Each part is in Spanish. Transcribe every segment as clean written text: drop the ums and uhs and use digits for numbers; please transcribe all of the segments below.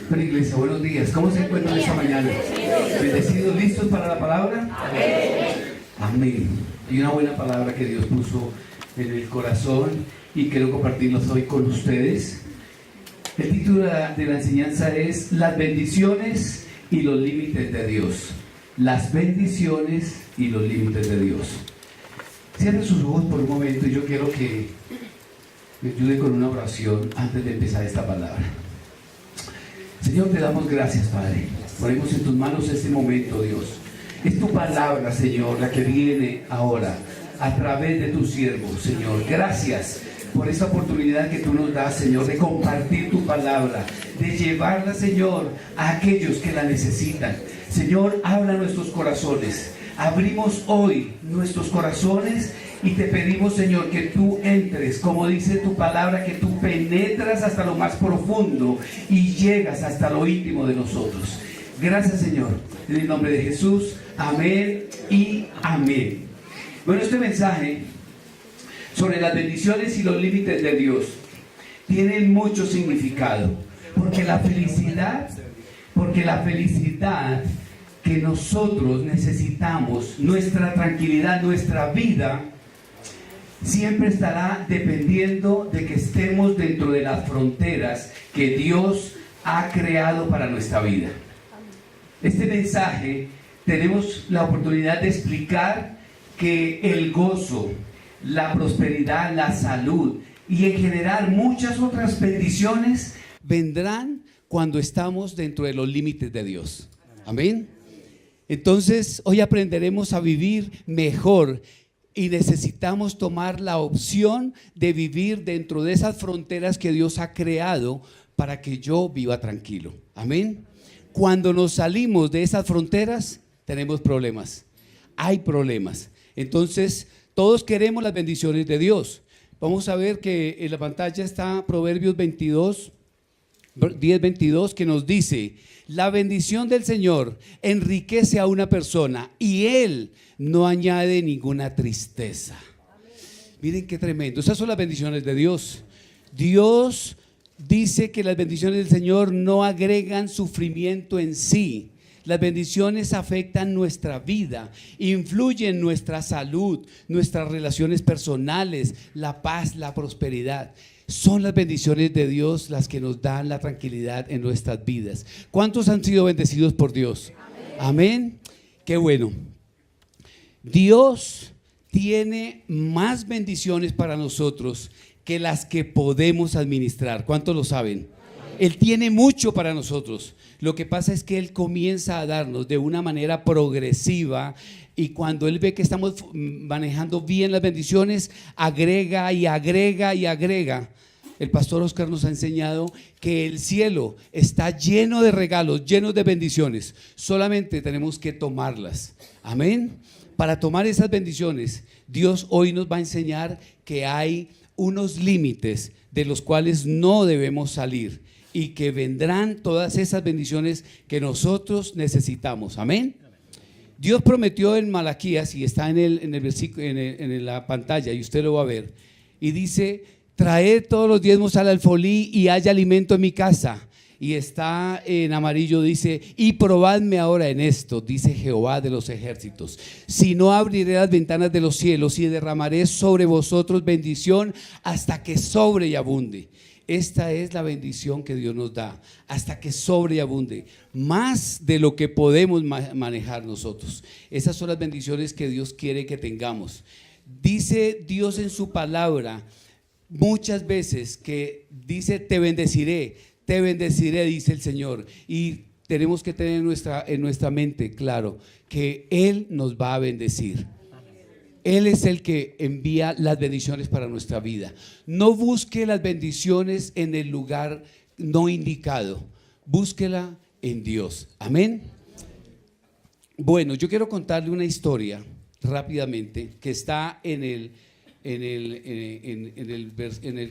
Pero iglesia, buenos días. ¿Cómo se encuentran esta mañana? ¿Bendecidos, listos para la palabra? Amén. Y una buena palabra que Dios puso en el corazón y quiero compartirlos hoy con ustedes. El título de la enseñanza es Las bendiciones y los límites de Dios. Las bendiciones y los límites de Dios. Cierren sus ojos por un momento y yo quiero que me ayude con una oración antes de empezar esta palabra. Señor, te damos gracias, Padre. Ponemos en tus manos este momento, Dios. Es tu palabra, Señor, la que viene ahora a través de tu siervo, Señor. Gracias por esta oportunidad que tú nos das, Señor, de compartir tu palabra, de llevarla, Señor, a aquellos que la necesitan. Señor, habla nuestros corazones. Abrimos hoy nuestros corazones y te pedimos, Señor, que tú entres, como dice tu palabra, que tú penetras hasta lo más profundo y llegas hasta lo íntimo de nosotros. Gracias, Señor. En el nombre de Jesús, amén y amén. Bueno, este mensaje sobre las bendiciones y los límites de Dios tiene mucho significado, porque la felicidad que nosotros necesitamos, nuestra tranquilidad, nuestra vida, siempre estará dependiendo de que estemos dentro de las fronteras que Dios ha creado para nuestra vida. Este mensaje tenemos la oportunidad de explicar que el gozo, la prosperidad, la salud y en general muchas otras bendiciones vendrán cuando estamos dentro de los límites de Dios. Amén. Entonces hoy aprenderemos a vivir mejor y necesitamos tomar la opción de vivir dentro de esas fronteras que Dios ha creado para que yo viva tranquilo. Amén. Cuando nos salimos de esas fronteras tenemos problemas. Hay problemas. Entonces todos queremos las bendiciones de Dios. Vamos a ver que en la pantalla está Proverbios 10:22 que nos dice: la bendición del Señor enriquece a una persona y Él no añade ninguna tristeza. Miren qué tremendo. Esas son las bendiciones de Dios. Dios dice que las bendiciones del Señor no agregan sufrimiento en sí. Las bendiciones afectan nuestra vida, influyen en nuestra salud, nuestras relaciones personales, la paz, la prosperidad. Son las bendiciones de Dios las que nos dan la tranquilidad en nuestras vidas. ¿Cuántos han sido bendecidos por Dios? Amén. Qué bueno. Dios tiene más bendiciones para nosotros que las que podemos administrar. ¿Cuántos lo saben? Él tiene mucho para nosotros. Lo que pasa es que Él comienza a darnos de una manera progresiva y cuando Él ve que estamos manejando bien las bendiciones, agrega y agrega y agrega. El pastor Oscar nos ha enseñado que el cielo está lleno de regalos, lleno de bendiciones. Solamente tenemos que tomarlas. Amén. Para tomar esas bendiciones, Dios hoy nos va a enseñar que hay unos límites de los cuales no debemos salir y que vendrán todas esas bendiciones que nosotros necesitamos. Amén. Dios prometió en Malaquías, y está en el versículo, en la pantalla, y usted lo va a ver, y dice: traed todos los diezmos al alfolí y haya alimento en mi casa. Y está en amarillo, dice: y probadme ahora en esto, dice Jehová de los ejércitos, si no abriré las ventanas de los cielos y derramaré sobre vosotros bendición hasta que sobre y abunde. Esta es la bendición que Dios nos da, hasta que sobre y abunde, más de lo que podemos manejar nosotros. Esas son las bendiciones que Dios quiere que tengamos. Dice Dios en su palabra muchas veces que dice: te bendeciré, dice el Señor. Y tenemos que tener en nuestra mente claro que Él nos va a bendecir. Él es el que envía las bendiciones para nuestra vida. No busque las bendiciones en el lugar no indicado, búsquela en Dios. Amén. Bueno, yo quiero contarle una historia rápidamente que está en el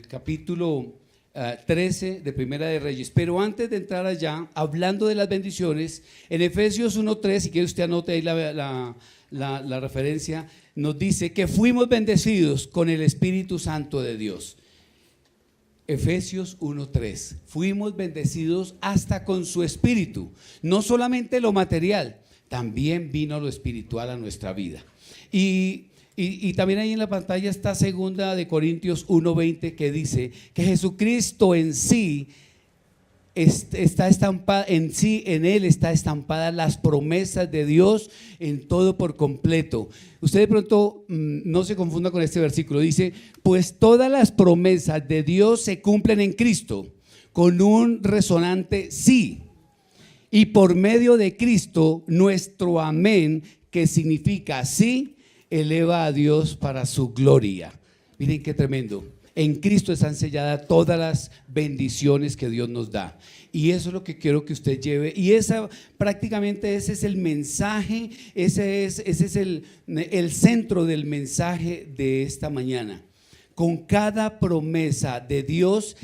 capítulo 13 de Primera de Reyes. Pero antes de entrar allá, hablando de las bendiciones, en Efesios 1:3, si quiere usted anote ahí la referencia, nos dice que fuimos bendecidos con el Espíritu Santo de Dios. Efesios 1:3. Fuimos bendecidos hasta con su espíritu. No solamente lo material, también vino lo espiritual a nuestra vida. Y también ahí en la pantalla está 2 Corintios 1:20, que dice que Jesucristo en sí está estampada, en él está estampada las promesas de Dios en todo por completo. Usted de pronto no se confunda con este versículo. Dice, pues todas las promesas de Dios se cumplen en Cristo con un resonante sí. Y por medio de Cristo, nuestro amén, que significa sí, eleva a Dios para su gloria. Miren qué tremendo. En Cristo están selladas todas las bendiciones que Dios nos da. Y eso es lo que quiero que usted lleve. Y prácticamente ese es el mensaje, ese es el centro del mensaje de esta mañana. Con cada promesa de Dios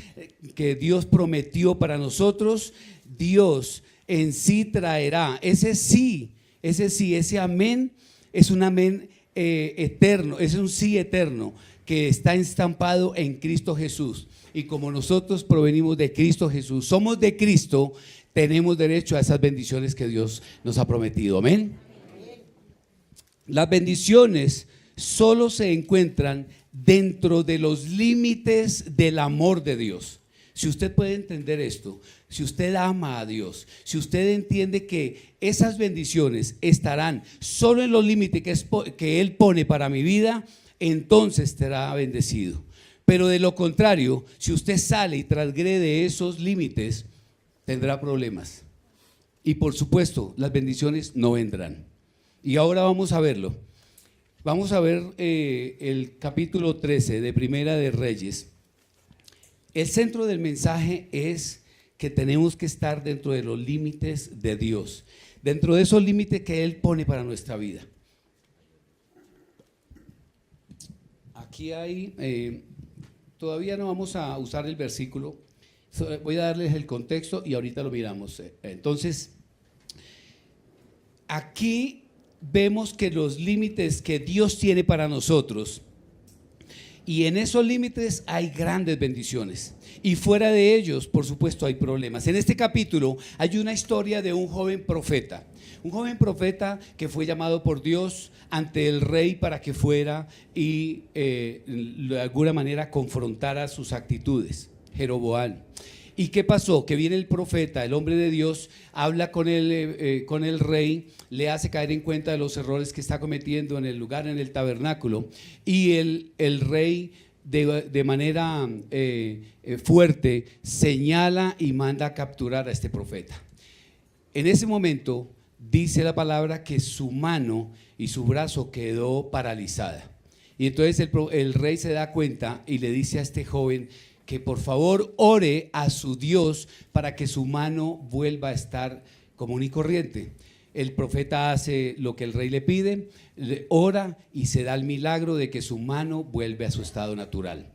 que Dios prometió para nosotros, Dios en sí traerá ese sí, ese amén es un amén eterno, es un sí eterno que está estampado en Cristo Jesús. Y como nosotros provenimos de Cristo Jesús, somos de Cristo, tenemos derecho a esas bendiciones que Dios nos ha prometido. Amén. Las bendiciones solo se encuentran dentro de los límites del amor de Dios. Si usted puede entender esto, si usted ama a Dios, si usted entiende que esas bendiciones estarán solo en los límites que Él pone para mi vida, entonces será bendecido. Pero de lo contrario, si usted sale y transgrede esos límites, tendrá problemas. Y por supuesto, las bendiciones no vendrán. Y ahora vamos a verlo. Vamos a ver el capítulo 13 de Primera de Reyes. El centro del mensaje es que tenemos que estar dentro de los límites de Dios, dentro de esos límites que Él pone para nuestra vida. Aquí hay, todavía no vamos a usar el versículo, voy a darles el contexto y ahorita lo miramos. Entonces, aquí vemos que los límites que Dios tiene para nosotros, y en esos límites hay grandes bendiciones, y fuera de ellos, por supuesto, hay problemas. En este capítulo hay una historia de un joven profeta que fue llamado por Dios ante el rey para que fuera y de alguna manera confrontara sus actitudes, Jeroboam. ¿Y qué pasó? Que viene el profeta, el hombre de Dios, habla con el rey, le hace caer en cuenta de los errores que está cometiendo en el lugar, en el tabernáculo, y el rey de manera fuerte señala y manda a capturar a este profeta. En ese momento dice la palabra que su mano y su brazo quedó paralizada. Y entonces el rey se da cuenta y le dice a este joven que por favor ore a su Dios para que su mano vuelva a estar común y corriente. El profeta hace lo que el rey le pide, ora y se da el milagro de que su mano vuelve a su estado natural.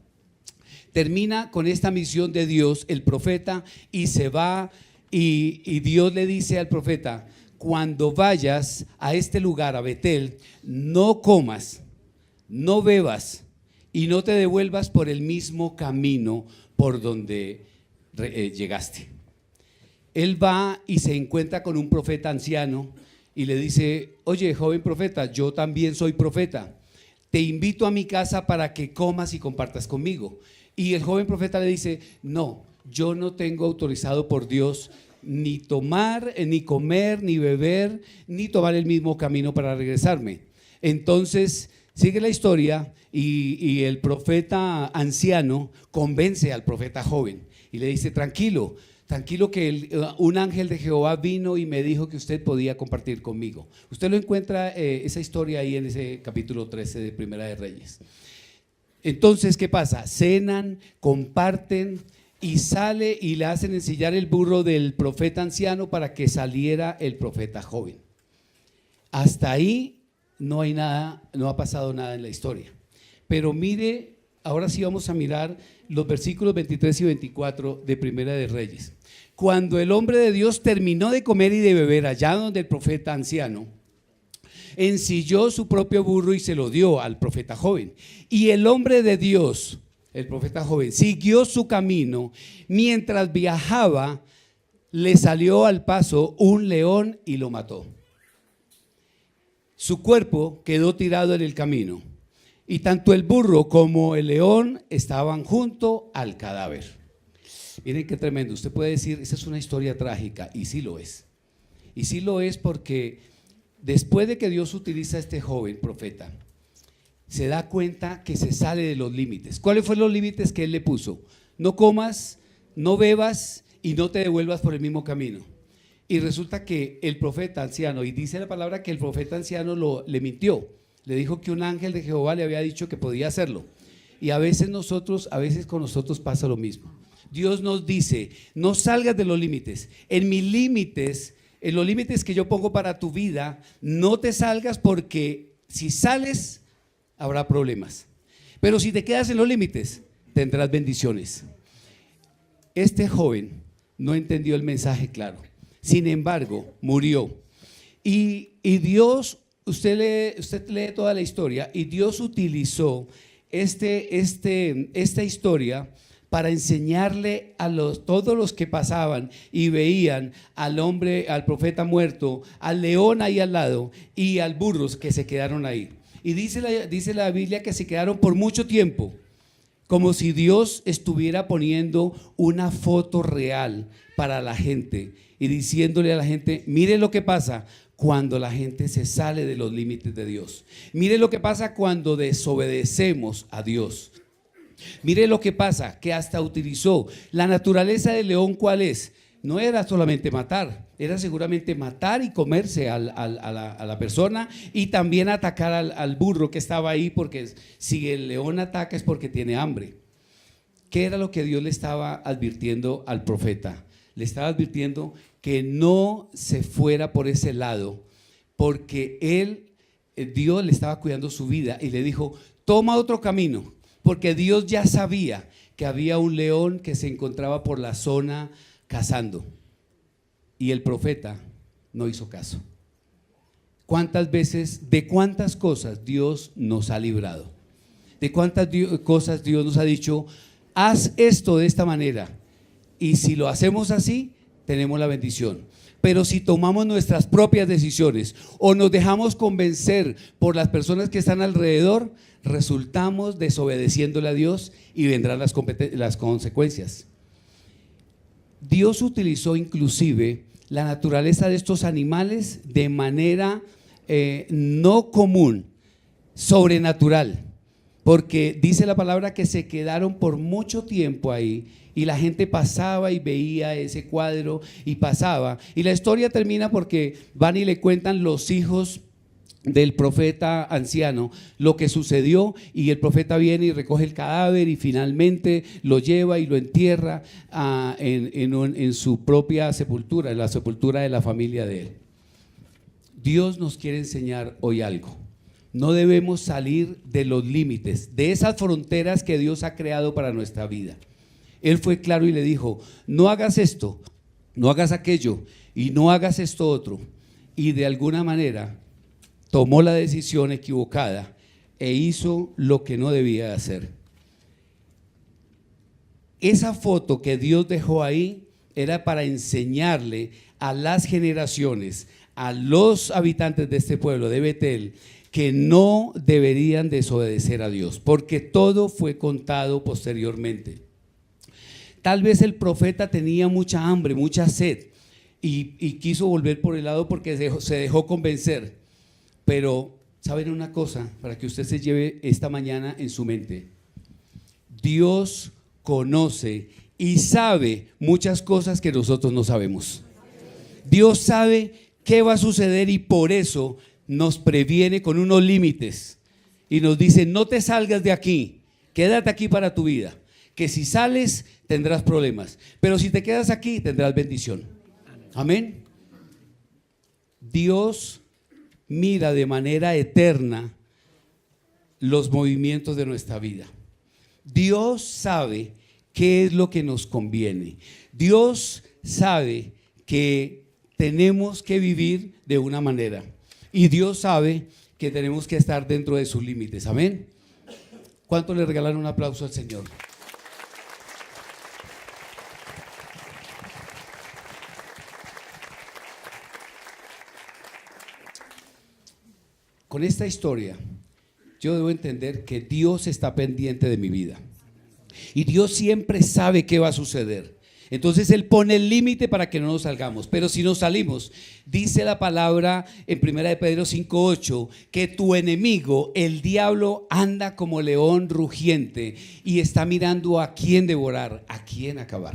Termina con esta misión de Dios el profeta y se va, y Dios le dice al profeta: cuando vayas a este lugar, a Betel, no comas, no bebas y no te devuelvas por el mismo camino por donde llegaste. Él va y se encuentra con un profeta anciano y le dice: oye, joven profeta, yo también soy profeta, te invito a mi casa para que comas y compartas conmigo. Y el joven profeta le dice: no, yo no tengo autorizado por Dios ni tomar, ni comer, ni beber, ni tomar el mismo camino para regresarme. Entonces sigue la historia y el profeta anciano convence al profeta joven y le dice: tranquilo que un ángel de Jehová vino y me dijo que usted podía compartir conmigo. Usted lo encuentra esa historia ahí en ese capítulo 13 de Primera de Reyes. Entonces, ¿qué pasa? Cenan, comparten y sale y le hacen ensillar el burro del profeta anciano para que saliera el profeta joven. Hasta ahí no hay nada, no ha pasado nada en la historia. Pero mire, ahora sí vamos a mirar los versículos 23 y 24 de Primera de Reyes. Cuando el hombre de Dios terminó de comer y de beber allá donde el profeta anciano, ensilló su propio burro y se lo dio al profeta joven. Y el hombre de Dios el profeta joven, siguió su camino. Mientras viajaba, le salió al paso un león y lo mató. Su cuerpo quedó tirado en el camino y tanto el burro como el león estaban junto al cadáver. Miren qué tremendo. Usted puede decir, esa es una historia trágica, y sí lo es. Y sí lo es porque después de que Dios utiliza a este joven profeta, se da cuenta que se sale de los límites. ¿Cuáles fueron los límites que él le puso? No comas, no bebas y no te devuelvas por el mismo camino. Y resulta que el profeta anciano, y dice la palabra que el profeta anciano le mintió, le dijo que un ángel de Jehová le había dicho que podía hacerlo. Y a veces con nosotros pasa lo mismo. Dios nos dice, no salgas de los límites. En mis límites, en los límites que yo pongo para tu vida, no te salgas, porque si sales habrá problemas. Pero si te quedas en los límites, tendrás bendiciones. Este joven no entendió el mensaje claro. Sin embargo, murió. Y Dios, usted lee toda la historia, y Dios utilizó esta historia para enseñarle a todos los que pasaban y veían al hombre, al profeta muerto, al león ahí al lado y al burro que se quedaron ahí. Y dice la Biblia que se quedaron por mucho tiempo, como si Dios estuviera poniendo una foto real para la gente y diciéndole a la gente, mire lo que pasa cuando la gente se sale de los límites de Dios. Mire lo que pasa cuando desobedecemos a Dios. Mire lo que pasa, que hasta utilizó la naturaleza del león. ¿Cuál es? No era solamente matar, era seguramente matar y comerse a la persona, y también atacar al burro que estaba ahí, porque si el león ataca es porque tiene hambre. ¿Qué era lo que Dios le estaba advirtiendo al profeta? Le estaba advirtiendo que no se fuera por ese lado, porque Dios le estaba cuidando su vida, y le dijo, toma otro camino, porque Dios ya sabía que había un león que se encontraba por la zona cazando, y el profeta no hizo caso. ¿Cuántas veces, de cuántas cosas Dios nos ha librado? ¿De cuántas cosas Dios nos ha dicho, haz esto de esta manera? Y si lo hacemos así, tenemos la bendición. Pero si tomamos nuestras propias decisiones o nos dejamos convencer por las personas que están alrededor, resultamos desobedeciéndole a Dios y vendrán las consecuencias. Dios utilizó inclusive la naturaleza de estos animales de manera no común, sobrenatural, porque dice la palabra que se quedaron por mucho tiempo ahí, y la gente pasaba y veía ese cuadro y pasaba, y la historia termina porque van y le cuentan los hijos del profeta anciano lo que sucedió, y el profeta viene y recoge el cadáver y finalmente lo lleva y lo entierra en su propia sepultura, en la sepultura de la familia de él. Dios nos quiere enseñar hoy algo. No debemos salir de los límites, de esas fronteras que Dios ha creado para nuestra vida. Él fue claro y le dijo, no hagas esto, no hagas aquello y no hagas esto otro. Y de alguna manera tomó la decisión equivocada e hizo lo que no debía hacer. Esa foto que Dios dejó ahí era para enseñarle a las generaciones, a los habitantes de este pueblo de Betel, que no deberían desobedecer a Dios, porque todo fue contado posteriormente. Tal vez el profeta tenía mucha hambre, mucha sed, y quiso volver por el lado porque se dejó convencer. Pero, ¿saben una cosa? Para que usted se lleve esta mañana en su mente. Dios conoce y sabe muchas cosas que nosotros no sabemos. Dios sabe qué va a suceder, y por eso nos previene con unos límites y nos dice, no te salgas de aquí, quédate aquí para tu vida, que si sales tendrás problemas, pero si te quedas aquí tendrás bendición. Amén. Dios mira de manera eterna los movimientos de nuestra vida. Dios sabe qué es lo que nos conviene. Dios sabe que tenemos que vivir de una manera, y Dios sabe que tenemos que estar dentro de sus límites. Amén. ¿Cuánto le regalaron un aplauso al Señor? Con esta historia, yo debo entender que Dios está pendiente de mi vida. Y Dios siempre sabe qué va a suceder. Entonces Él pone el límite para que no nos salgamos. Pero si nos salimos, dice la palabra en 1 de Pedro 5:8, que tu enemigo, el diablo, anda como león rugiente y está mirando a quién devorar, a quién acabar.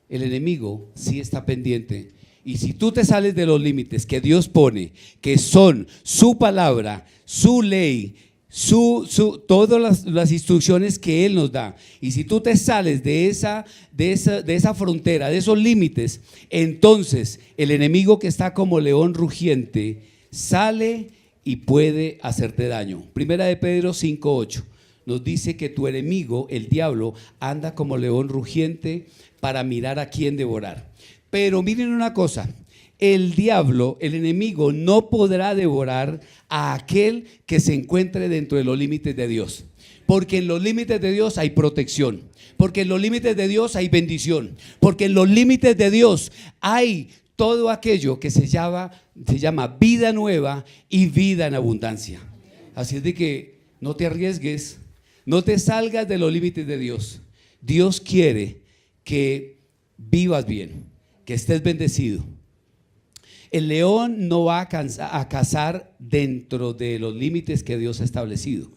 El enemigo sí está pendiente. Y si tú te sales de los límites que Dios pone, que son su palabra, su ley, todas las instrucciones que Él nos da, y si tú te sales de esa frontera, de esos límites, entonces el enemigo, que está como león rugiente, sale y puede hacerte daño. Primera de Pedro 5:8 nos dice que tu enemigo, el diablo, anda como león rugiente para mirar a quién devorar. Pero miren una cosa, el diablo, el enemigo, no podrá devorar a aquel que se encuentre dentro de los límites de Dios. Porque en los límites de Dios hay protección. Porque en los límites de Dios hay bendición. Porque en los límites de Dios hay todo aquello que se llama vida nueva y vida en abundancia. Así es de que no te arriesgues, no te salgas de los límites de Dios. Dios quiere que vivas bien, que estés bendecido. El león no va a cazar dentro de los límites que Dios ha establecido.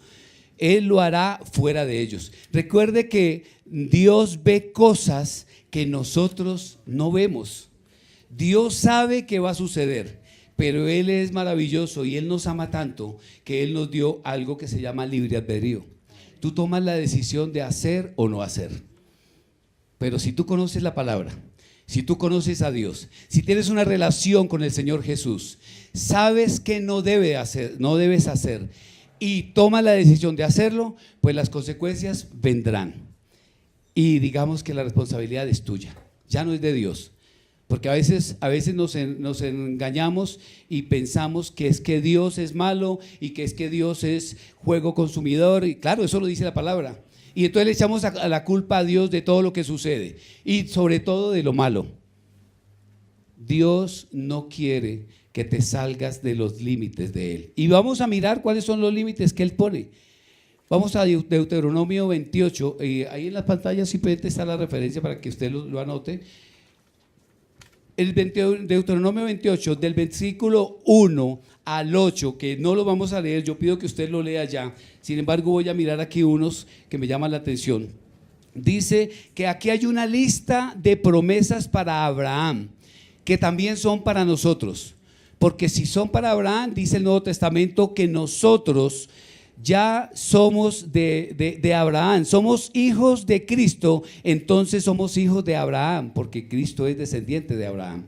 Él lo hará fuera de ellos. Recuerde que Dios ve cosas que nosotros no vemos. Dios sabe que va a suceder, pero Él es maravilloso y Él nos ama tanto que Él nos dio algo que se llama libre albedrío. Tú tomas la decisión de hacer o no hacer. Pero si tú conoces la palabra, si tú conoces a Dios, si tienes una relación con el Señor Jesús, sabes que no debes hacer y tomas la decisión de hacerlo, pues las consecuencias vendrán. Y digamos que la responsabilidad es tuya, ya no es de Dios. Porque a veces nos engañamos y pensamos que es que Dios es malo y que es que Dios es juego consumidor. Y claro, eso lo dice la palabra. Y entonces le echamos a la culpa a Dios de todo lo que sucede y sobre todo de lo malo. Dios no quiere que te salgas de los límites de Él. Y vamos a mirar cuáles son los límites que Él pone. Vamos a Deuteronomio 28. Ahí en las pantallas simplemente está la referencia para que usted lo anote. El Deuteronomio 28, del versículo 1 al 8, que no lo vamos a leer, yo pido que usted lo lea ya. Sin embargo, voy a mirar aquí unos que me llaman la atención. Dice que aquí hay una lista de promesas para Abraham, que también son para nosotros. Porque si son para Abraham, dice el Nuevo Testamento que nosotros ya somos de Abraham, somos hijos de Cristo, entonces somos hijos de Abraham, porque Cristo es descendiente de Abraham.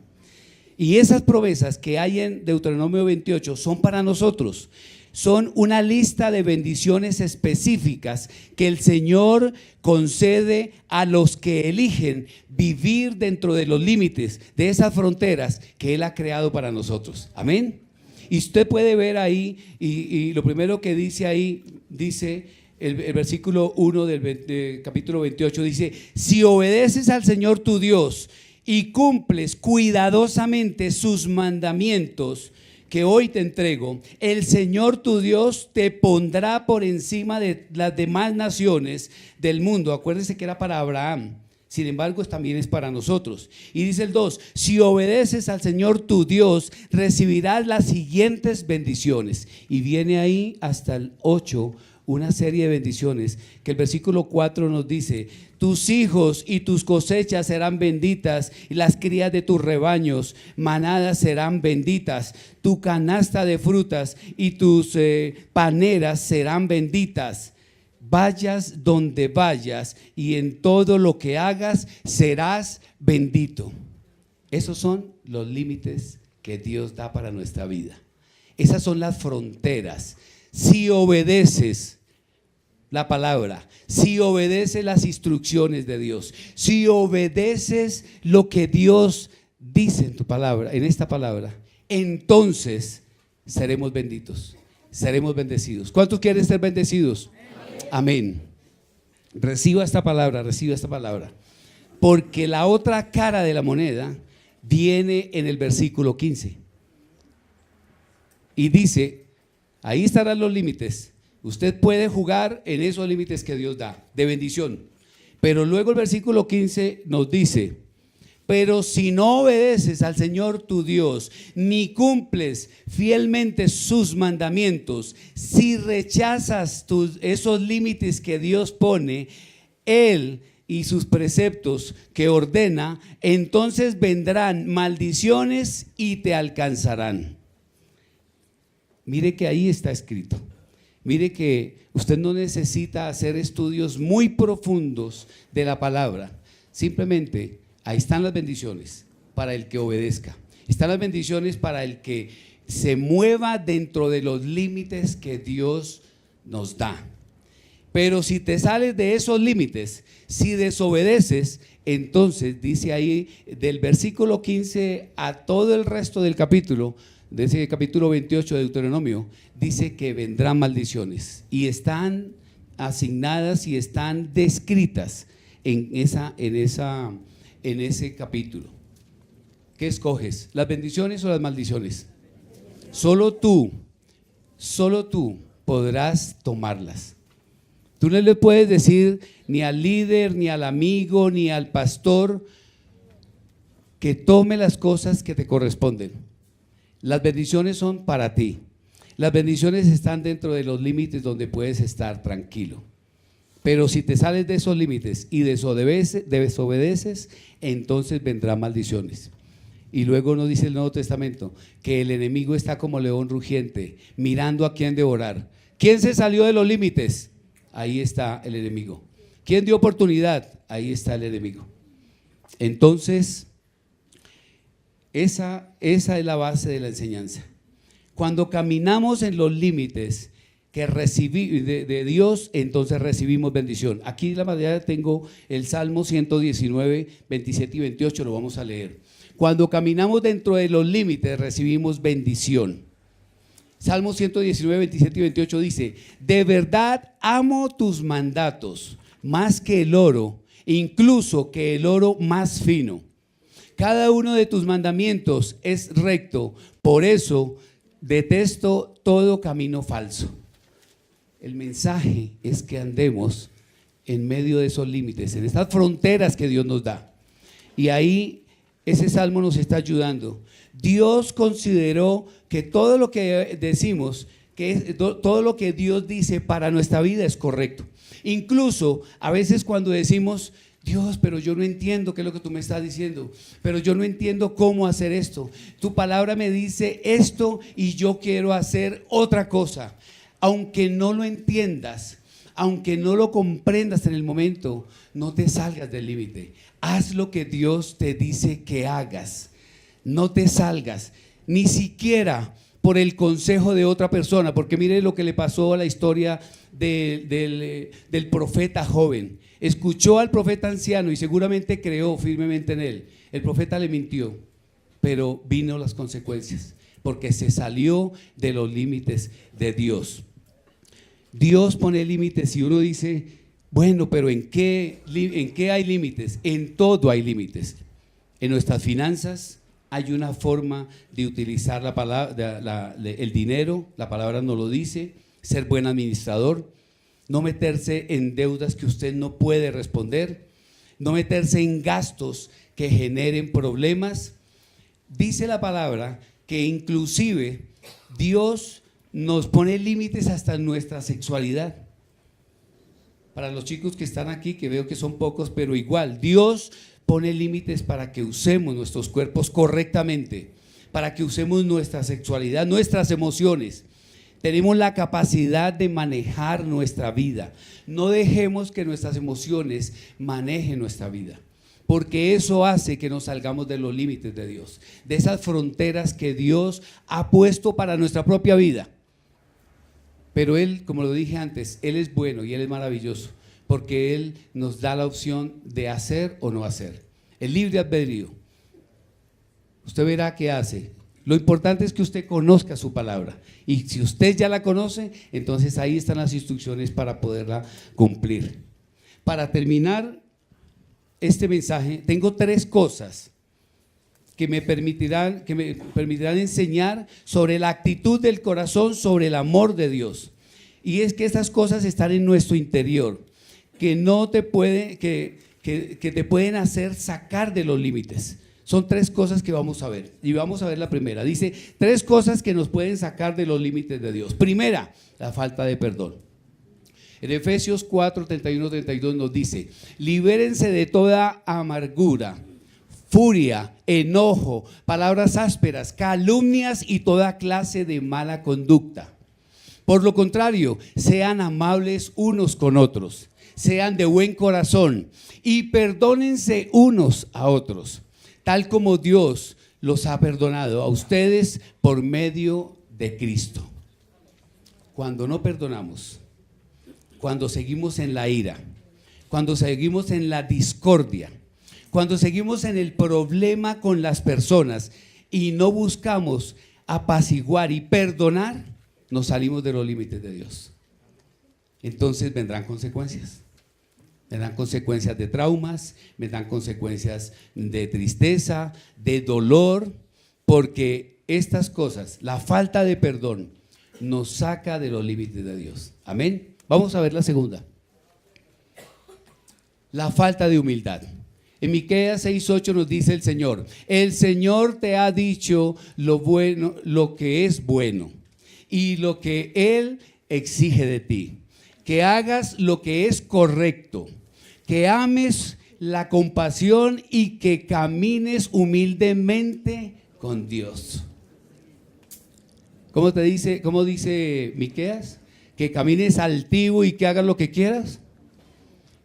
Y esas promesas que hay en Deuteronomio 28 son para nosotros, son una lista de bendiciones específicas que el Señor concede a los que eligen vivir dentro de los límites de esas fronteras que Él ha creado para nosotros. Amén. Y usted puede ver ahí, y lo primero que dice ahí, dice el versículo 1 del capítulo 28, dice: si obedeces al Señor tu Dios y cumples cuidadosamente sus mandamientos que hoy te entrego, el Señor tu Dios te pondrá por encima de las demás naciones del mundo. Acuérdense que era para Abraham. Sin embargo, también es para nosotros. Y dice el 2, si obedeces al Señor tu Dios, recibirás las siguientes bendiciones. Y viene ahí hasta el 8, una serie de bendiciones, que el versículo 4 nos dice: tus hijos y tus cosechas serán benditas, y las crías de tus rebaños, manadas serán benditas, tu canasta de frutas y tus paneras serán benditas. Vayas donde vayas y en todo lo que hagas serás bendito. Esos son los límites que Dios da para nuestra vida. Esas son las fronteras. Si obedeces la palabra, si obedeces las instrucciones de Dios, si obedeces lo que Dios dice en tu palabra, en esta palabra, entonces seremos benditos, seremos bendecidos. ¿Cuántos quieren ser bendecidos? Amén. Reciba esta palabra, reciba esta palabra. Porque la otra cara de la moneda viene en el versículo 15. Y dice, ahí estarán los límites. Usted puede jugar en esos límites que Dios da, de bendición. Pero luego el versículo 15 nos dice, pero si no obedeces al Señor tu Dios, ni cumples fielmente sus mandamientos, si rechazas esos límites que Dios pone, Él y sus preceptos que ordena, entonces vendrán maldiciones y te alcanzarán. Mire que ahí está escrito. Mire que usted no necesita hacer estudios muy profundos de la palabra. Simplemente ahí están las bendiciones para el que obedezca. Están las bendiciones para el que se mueva dentro de los límites que Dios nos da. Pero si te sales de esos límites, si desobedeces, entonces dice ahí del versículo 15 a todo el resto del capítulo, de ese capítulo 28 de Deuteronomio, dice que vendrán maldiciones y están asignadas y están descritas en ese capítulo. ¿Qué escoges? ¿Las bendiciones o las maldiciones? Solo tú podrás tomarlas. Tú no le puedes decir ni al líder, ni al amigo, ni al pastor que tome las cosas que te corresponden. Las bendiciones son para ti. Las bendiciones están dentro de los límites donde puedes estar tranquilo. Pero si te sales de esos límites y desobedeces, entonces vendrán maldiciones. Y luego nos dice el Nuevo Testamento que el enemigo está como león rugiente, mirando a quién devorar. ¿Quién se salió de los límites? Ahí está el enemigo. ¿Quién dio oportunidad? Ahí está el enemigo. Entonces, esa es la base de la enseñanza. Cuando caminamos en los límites que de Dios, entonces recibimos bendición. Aquí en la mañana tengo el Salmo 119, 27 y 28, lo vamos a leer. Cuando caminamos dentro de los límites, recibimos bendición. Salmo 119, 27 y 28 dice, de verdad amo tus mandatos más que el oro, incluso que el oro más fino. Cada uno de tus mandamientos es recto, por eso detesto todo camino falso. El mensaje es que andemos en medio de esos límites, en estas fronteras que Dios nos da. Y ahí ese salmo nos está ayudando. Dios consideró que todo lo que decimos, todo lo que Dios dice para nuestra vida es correcto. Incluso a veces cuando decimos, Dios, pero yo no entiendo qué es lo que tú me estás diciendo, pero yo no entiendo cómo hacer esto. Tu palabra me dice esto y yo quiero hacer otra cosa. Aunque no lo entiendas, aunque no lo comprendas en el momento, no te salgas del límite. Haz lo que Dios te dice que hagas. No te salgas, ni siquiera por el consejo de otra persona, porque mire lo que le pasó a la historia del profeta joven. Escuchó al profeta anciano y seguramente creó firmemente en él. El profeta le mintió, pero vino las consecuencias, porque se salió de los límites de Dios. Dios pone límites y uno dice, bueno, pero ¿en qué hay límites? En todo hay límites. En nuestras finanzas hay una forma de utilizar la palabra, el dinero, la palabra nos lo dice, ser buen administrador, no meterse en deudas que usted no puede responder, no meterse en gastos que generen problemas. Dice la palabra que inclusive Dios nos pone límites hasta en nuestra sexualidad. Para los chicos que están aquí, que veo que son pocos, pero igual, Dios pone límites para que usemos nuestros cuerpos correctamente, para que usemos nuestra sexualidad, nuestras emociones. Tenemos la capacidad de manejar nuestra vida. No dejemos que nuestras emociones manejen nuestra vida, porque eso hace que nos salgamos de los límites de Dios, de esas fronteras que Dios ha puesto para nuestra propia vida. Pero Él, como lo dije antes, Él es bueno y Él es maravilloso, porque Él nos da la opción de hacer o no hacer. El libre albedrío. Usted verá qué hace. Lo importante es que usted conozca su palabra. Y si usted ya la conoce, entonces ahí están las instrucciones para poderla cumplir. Para terminar este mensaje, tengo 3 cosas que me permitirán enseñar sobre la actitud del corazón, sobre el amor de Dios. Y es que esas cosas están en nuestro interior, que te pueden hacer sacar de los límites. Son 3 cosas que vamos a ver, y vamos a ver la primera. Dice 3 cosas que nos pueden sacar de los límites de Dios. Primera, la falta de perdón. En Efesios 4, 31, 32 nos dice: libérense de toda amargura, furia, enojo, palabras ásperas, calumnias y toda clase de mala conducta. Por lo contrario, sean amables unos con otros, sean de buen corazón y perdónense unos a otros, tal como Dios los ha perdonado a ustedes por medio de Cristo. Cuando no perdonamos, cuando seguimos en la ira, cuando seguimos en la discordia, cuando seguimos en el problema con las personas y no buscamos apaciguar y perdonar, nos salimos de los límites de Dios. Entonces vendrán consecuencias. Vendrán consecuencias de traumas, vendrán consecuencias de tristeza, de dolor, porque estas cosas, la falta de perdón, nos saca de los límites de Dios. Amén. Vamos a ver la segunda. La falta de humildad. En Miqueas 6:8 nos dice el Señor te ha dicho lo bueno, lo que es bueno y lo que Él exige de ti, que hagas lo que es correcto, que ames la compasión y que camines humildemente con Dios. ¿Cómo dice Miqueas? Que camines altivo y que hagas lo que quieras.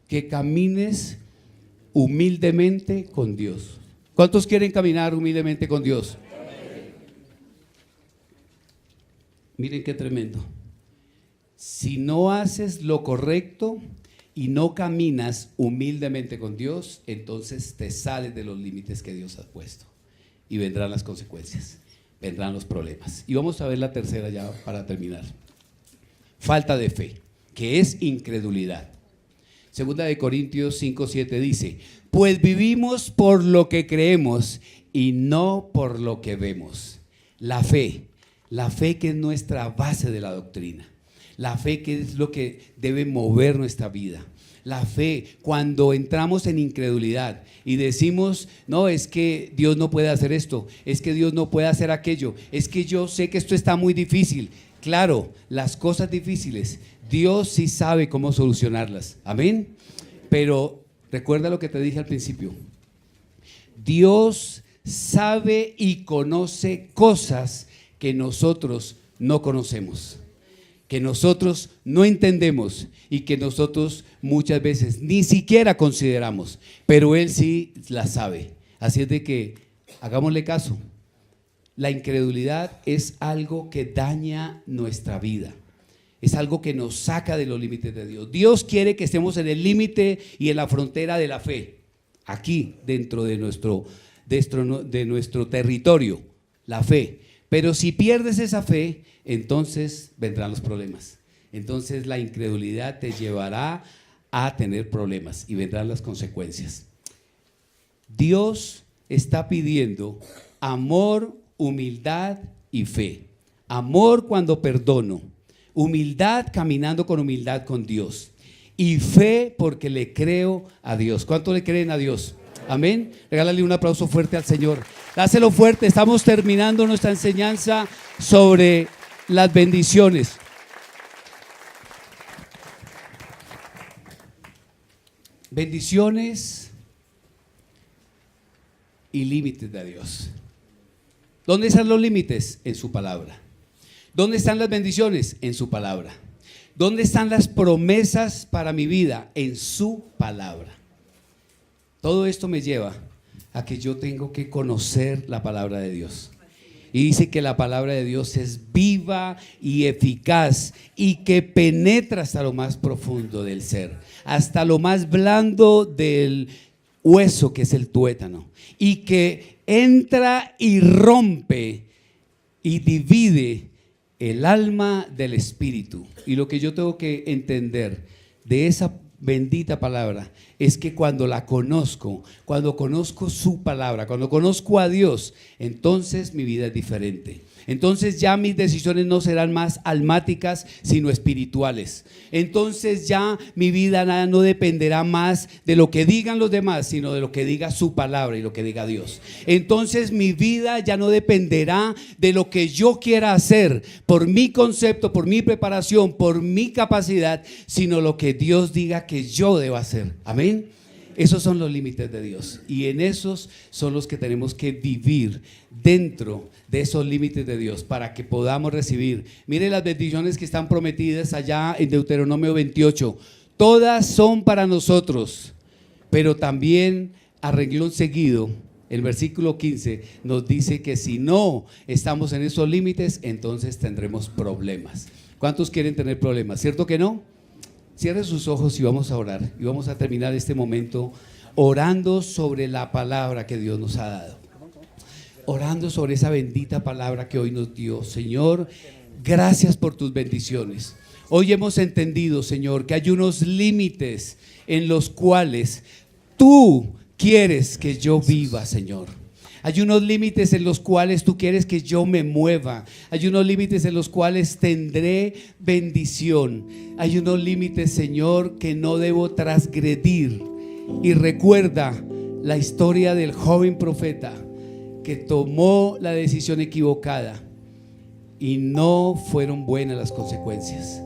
Que camines humildemente con Dios. ¿Cuántos quieren caminar humildemente con Dios? Miren qué tremendo. Si no haces lo correcto y no caminas humildemente con Dios, entonces te sales de los límites que Dios ha puesto y vendrán las consecuencias, vendrán los problemas. Y vamos a ver la tercera ya para terminar. Falta de fe, que es incredulidad. Segunda de Corintios 5:7 dice: pues vivimos por lo que creemos y no por lo que vemos. La fe que es nuestra base de la doctrina. La fe que es lo que debe mover nuestra vida. La fe, cuando entramos en incredulidad y decimos, no, es que Dios no puede hacer esto, es que Dios no puede hacer aquello, es que yo sé que esto está muy difícil. Claro, las cosas difíciles, Dios sí sabe cómo solucionarlas. Amén. Pero recuerda lo que te dije al principio. Dios sabe y conoce cosas que nosotros no conocemos, que nosotros no entendemos y que nosotros muchas veces ni siquiera consideramos, pero Él sí las sabe. Así es de que hagámosle caso. La incredulidad es algo que daña nuestra vida, es algo que nos saca de los límites de Dios. Dios quiere que estemos en el límite y en la frontera de la fe, aquí dentro de nuestro territorio, la fe. Pero si pierdes esa fe, entonces vendrán los problemas. Entonces la incredulidad te llevará a tener problemas y vendrán las consecuencias. Dios está pidiendo amor, humildad y fe. Amor cuando perdono, humildad caminando con humildad con Dios y fe porque le creo a Dios. ¿Cuánto le creen a Dios? Amén. Regálale un aplauso fuerte al Señor. Dáselo fuerte. Estamos terminando nuestra enseñanza sobre las bendiciones. Bendiciones y límites de Dios. ¿Dónde están los límites? En su palabra. ¿Dónde están las bendiciones? En su palabra. ¿Dónde están las promesas para mi vida? En su palabra. Todo esto me lleva a que yo tengo que conocer la palabra de Dios. Y dice que la palabra de Dios es viva y eficaz y que penetra hasta lo más profundo del ser, hasta lo más blando del hueso que es el tuétano, y que entra y rompe y divide el alma del espíritu. Y lo que yo tengo que entender de esa bendita palabra es que cuando la conozco, cuando conozco su palabra, cuando conozco a Dios, entonces mi vida es diferente. Entonces ya mis decisiones no serán más almáticas, sino espirituales. Entonces ya mi vida nada no dependerá más de lo que digan los demás, sino de lo que diga su palabra y lo que diga Dios. Entonces mi vida ya no dependerá de lo que yo quiera hacer por mi concepto, por mi preparación, por mi capacidad, sino lo que Dios diga que yo deba hacer. Amén. Esos son los límites de Dios, y en esos son los que tenemos que vivir, dentro de esos límites de Dios, para que podamos recibir. Mire las bendiciones que están prometidas allá en Deuteronomio 28. Todas son para nosotros, pero también a renglón seguido, el versículo 15 nos dice que si no estamos en esos límites, entonces tendremos problemas. ¿Cuántos quieren tener problemas? ¿Cierto que no? Cierre sus ojos y vamos a orar, y vamos a terminar este momento orando sobre la palabra que Dios nos ha dado, orando sobre esa bendita palabra que hoy nos dio. Señor, gracias por tus bendiciones. Hoy hemos entendido, Señor, que hay unos límites en los cuales tú quieres que yo viva, Señor. Hay unos límites en los cuales tú quieres que yo me mueva. Hay unos límites en los cuales tendré bendición. Hay unos límites, Señor, que no debo transgredir. Y recuerda la historia del joven profeta que tomó la decisión equivocada y no fueron buenas las consecuencias.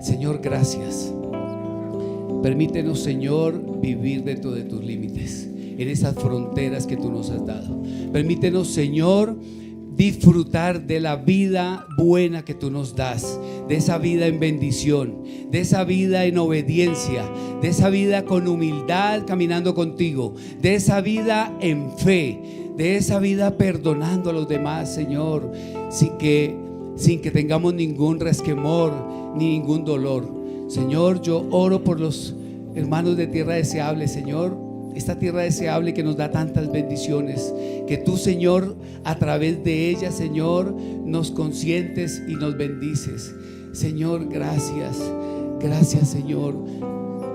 Señor, gracias. Permítenos, Señor, vivir dentro de tus límites, en esas fronteras que tú nos has dado. Permítenos, Señor, disfrutar de la vida buena que tú nos das, de esa vida en bendición, de esa vida en obediencia, de esa vida con humildad caminando contigo, de esa vida en fe, de esa vida perdonando a los demás, Señor, sin que tengamos ningún resquemor ni ningún dolor. Señor, yo oro por los hermanos de Tierra Deseable, Señor, esta tierra deseable que nos da tantas bendiciones, que tú, Señor, a través de ella, Señor, nos consientes y nos bendices. Señor, gracias, gracias, Señor,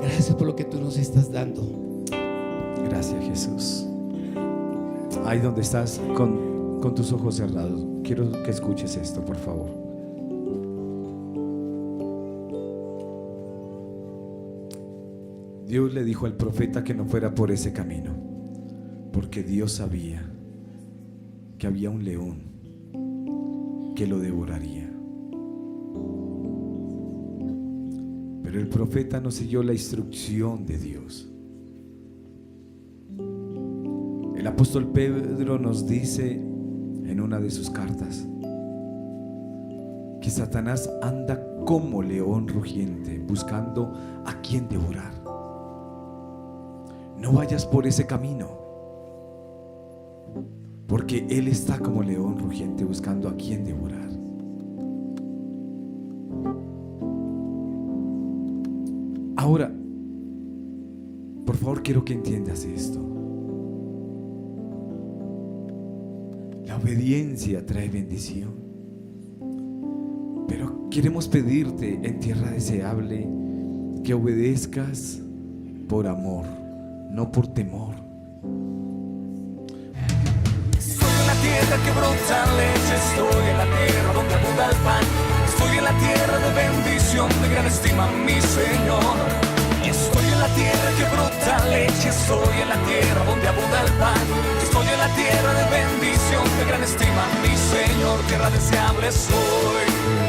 gracias por lo que tú nos estás dando. Gracias, Jesús. Ahí donde estás, con tus ojos cerrados, quiero que escuches esto, por favor. Dios le dijo al profeta que no fuera por ese camino, porque Dios sabía que había un león que lo devoraría. Pero el profeta no siguió la instrucción de Dios. El apóstol Pedro nos dice en una de sus cartas que Satanás anda como león rugiente buscando a quien devorar. No vayas por ese camino, porque él está como león rugiente buscando a quien devorar. Ahora, por favor, quiero que entiendas esto. La obediencia trae bendición, pero queremos pedirte en Tierra Deseable que obedezcas por amor, no por temor. Estoy en la tierra que brota leche, estoy en la tierra donde abunda el pan, estoy en la tierra de bendición, de gran estima mi Señor. Y estoy en la tierra que brota leche, estoy en la tierra donde abunda el pan, estoy en la tierra de bendición, de gran estima mi Señor. Tierra deseable soy.